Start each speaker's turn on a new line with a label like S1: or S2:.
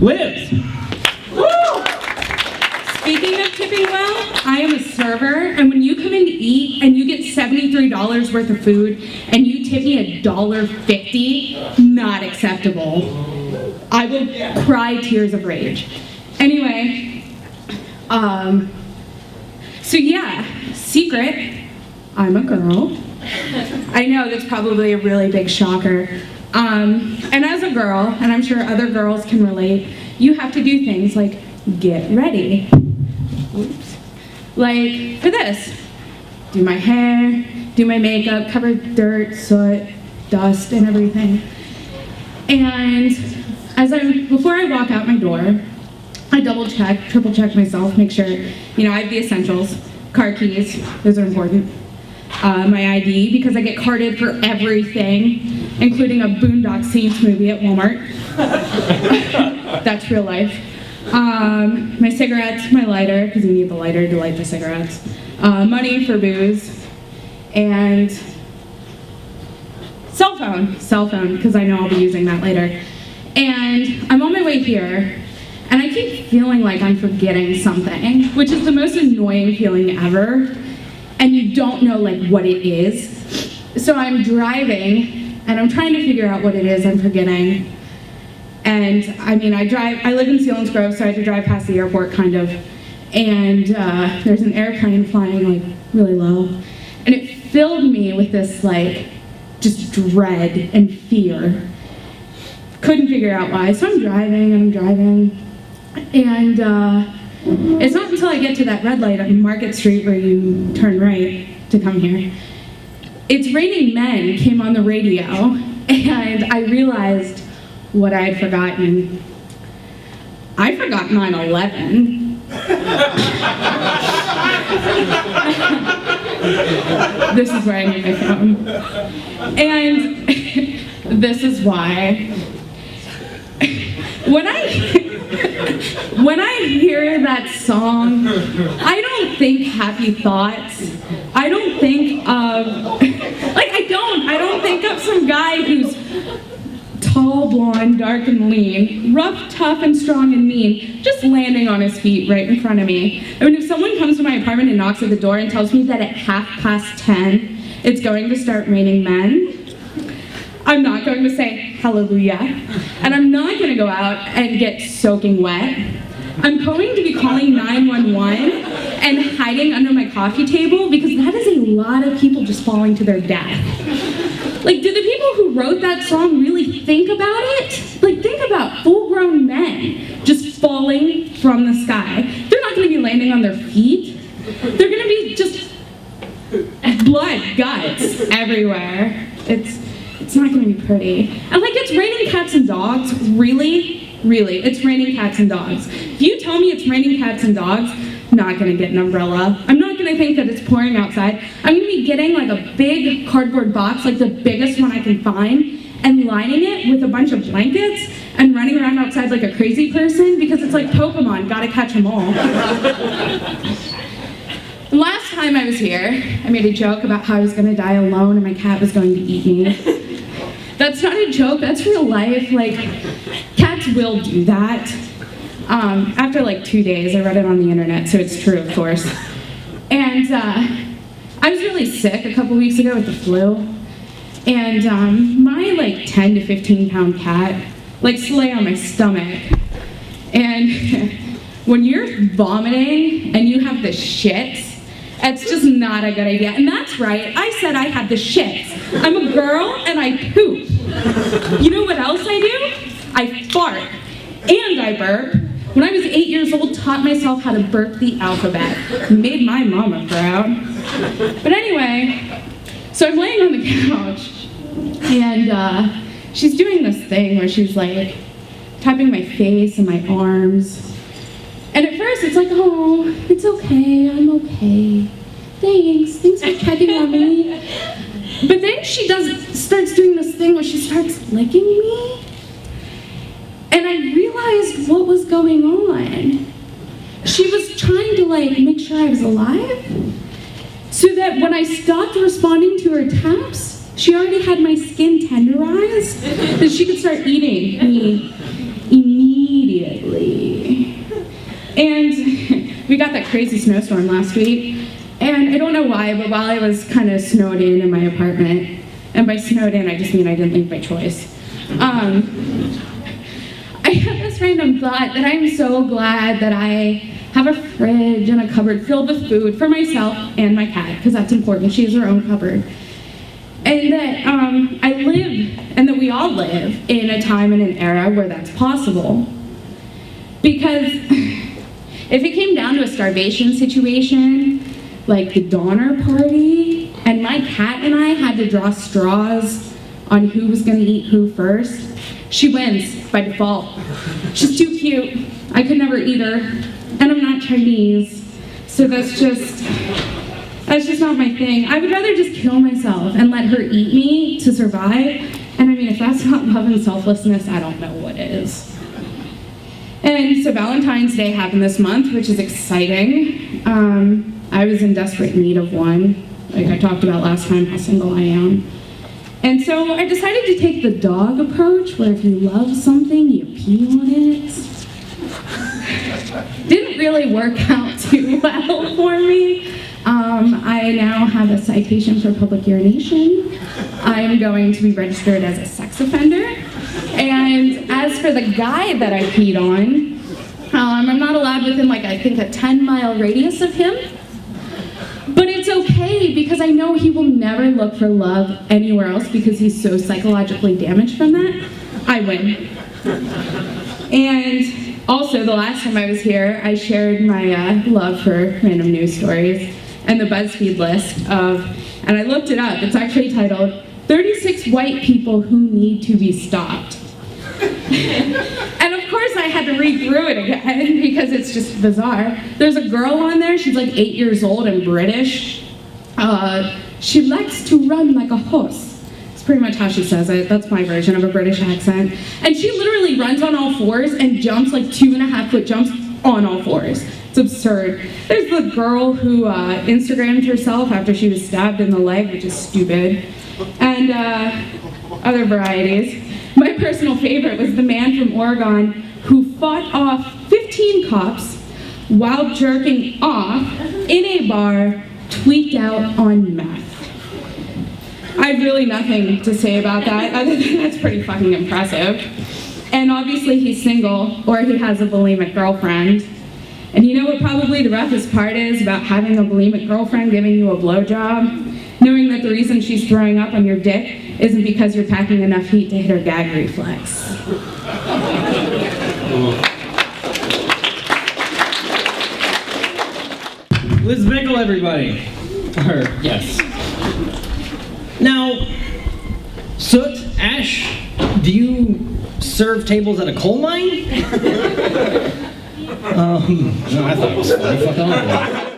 S1: Liz.
S2: Woo! Speaking of tipping well, I am a server, and when you come in to eat and you get $73 worth of food and you tip me $1.50, not acceptable. I will cry tears of rage. Anyway, so yeah, secret, I'm a girl. I know that's probably a really big shocker. And as a girl, and I'm sure other girls can relate, you have to do things like get ready. Oops. Like for this, do my hair, do my makeup, cover dirt, soot, dust, and everything. And before I walk out my door, I double check, triple check myself, make sure, I have the essentials, car keys, those are important. My ID, because I get carded for everything, including a Boondock Saints movie at Walmart. That's real life. My cigarettes, my lighter, because you need the lighter to light the cigarettes. Money for booze. And cell phone, because I know I'll be using that later. And I'm on my way here, and I keep feeling like I'm forgetting something, which is the most annoying feeling ever. And you don't know what it is. So I'm driving, and I'm trying to figure out what it is I'm forgetting. And I live in Selinsgrove, so I have to drive past the airport, kind of. And there's an airplane flying really low. And it filled me with this just dread and fear. Couldn't figure out why. So I'm driving, and it's not until I get to that red light on Market Street where you turn right to come here. It's Raining Men came on the radio, and I realized what I had forgotten. I forgot 9/11. This is where I need my phone. And this is why. When I hear that song, I don't think happy thoughts. I don't think of, I don't think of some guy who's tall, blonde, dark, and lean, rough, tough, and strong and mean, just landing on his feet right in front of me. If someone comes to my apartment and knocks at the door and tells me that at 10:30, it's going to start raining men, I'm not going to say hallelujah, and I'm not going to go out and get soaking wet. I'm going to be calling 911 and hiding under my coffee table, because that is a lot of people just falling to their death. Do the people who wrote that song really think about it? Think about full-grown men just falling from the sky. They're not going to be landing on their feet. They're going to be just blood, guts everywhere. It's not going to be pretty. And it's raining cats and dogs, really, it's raining cats and dogs. If you tell me it's raining cats and dogs, I'm not going to get an umbrella. I'm not going to think that it's pouring outside. I'm going to be getting a big cardboard box, the biggest one I can find, and lining it with a bunch of blankets and running around outside like a crazy person, because it's like Pokemon, gotta catch them all. Last time I was here, I made a joke about how I was going to die alone and my cat was going to eat me. That's not a joke, that's real life. Cats will do that. After 2 days, I read it on the internet, so it's true, of course. And I was really sick a couple weeks ago with the flu. And my 10 to 15 pound cat likes to lay on my stomach. And when you're vomiting and you have the shits, it's just not a good idea. And that's right, I said I had the shits. I'm a girl and I poop. You know what else I do? I fart and I burp. When I was 8 years old, taught myself how to burp the alphabet. Made my mama proud. But anyway, so I'm laying on the couch and she's doing this thing where she's tapping my face and my arms. And at first it's oh, it's okay, I'm okay. Thanks for checking on me. But then she starts doing this thing where she starts licking me. And I realized what was going on. She was trying to make sure I was alive, so that when I stopped responding to her taps, she already had my skin tenderized, that she could start eating me immediately. And we got that crazy snowstorm last week, and I don't know why, but while I was kind of snowed in my apartment, and by snowed in, I just mean I didn't leave by choice, I had this random thought that I'm so glad that I have a fridge and a cupboard filled with food for myself and my cat, because that's important. She has her own cupboard. And that I live, and that we all live, in a time and an era where that's possible. Because if it came down to a starvation situation, like the Donner Party, and my cat and I had to draw straws on who was going to eat who first, she wins by default. She's too cute. I could never eat her, and I'm not Chinese, so that's just not my thing. I would rather just kill myself and let her eat me to survive, and I mean, if that's not love and selflessness, I don't know what is. And so Valentine's Day happened this month, which is exciting. I was in desperate need of one. Like I talked about last time, how single I am. And so I decided to take the dog approach, where if you love something, you pee on it. Didn't really work out too well for me. I now have a citation for public urination. I'm going to be registered as a sex offender. And as for the guy that I peed on, I'm not allowed within like, I think, a 10-mile radius of him. But it's okay, because I know he will never look for love anywhere else because he's so psychologically damaged from that. I win. And also, the last time I was here, I shared my love for random news stories and the BuzzFeed list of, and I looked it up, it's actually titled, 36 White People Who Need to Be Stopped. And of course I had to read through it again because it's just bizarre. There's a girl on there, she's like 8 years old and British. She likes to run like a horse. It's pretty much how she says it. That's my version of a British accent. And she literally runs on all fours and jumps like 2.5-foot jumps on all fours. It's absurd. There's the girl who Instagrammed herself after she was stabbed in the leg, which is stupid. And other varieties. My personal favorite was the man from Oregon who fought off 15 cops while jerking off in a bar, tweaked out on meth. I have really nothing to say about that, other than that's pretty fucking impressive. And obviously he's single, or he has a bulimic girlfriend. And you know what probably the roughest part is about having a bulimic girlfriend giving you a blowjob? Knowing that the reason she's throwing up on your dick isn't because you're packing enough heat to hit her gag reflex.
S1: Liz Bickel, everybody. Yes. Now, Soot, Ash, do you serve tables at a coal mine? No, I thought it was funny. Fuck on.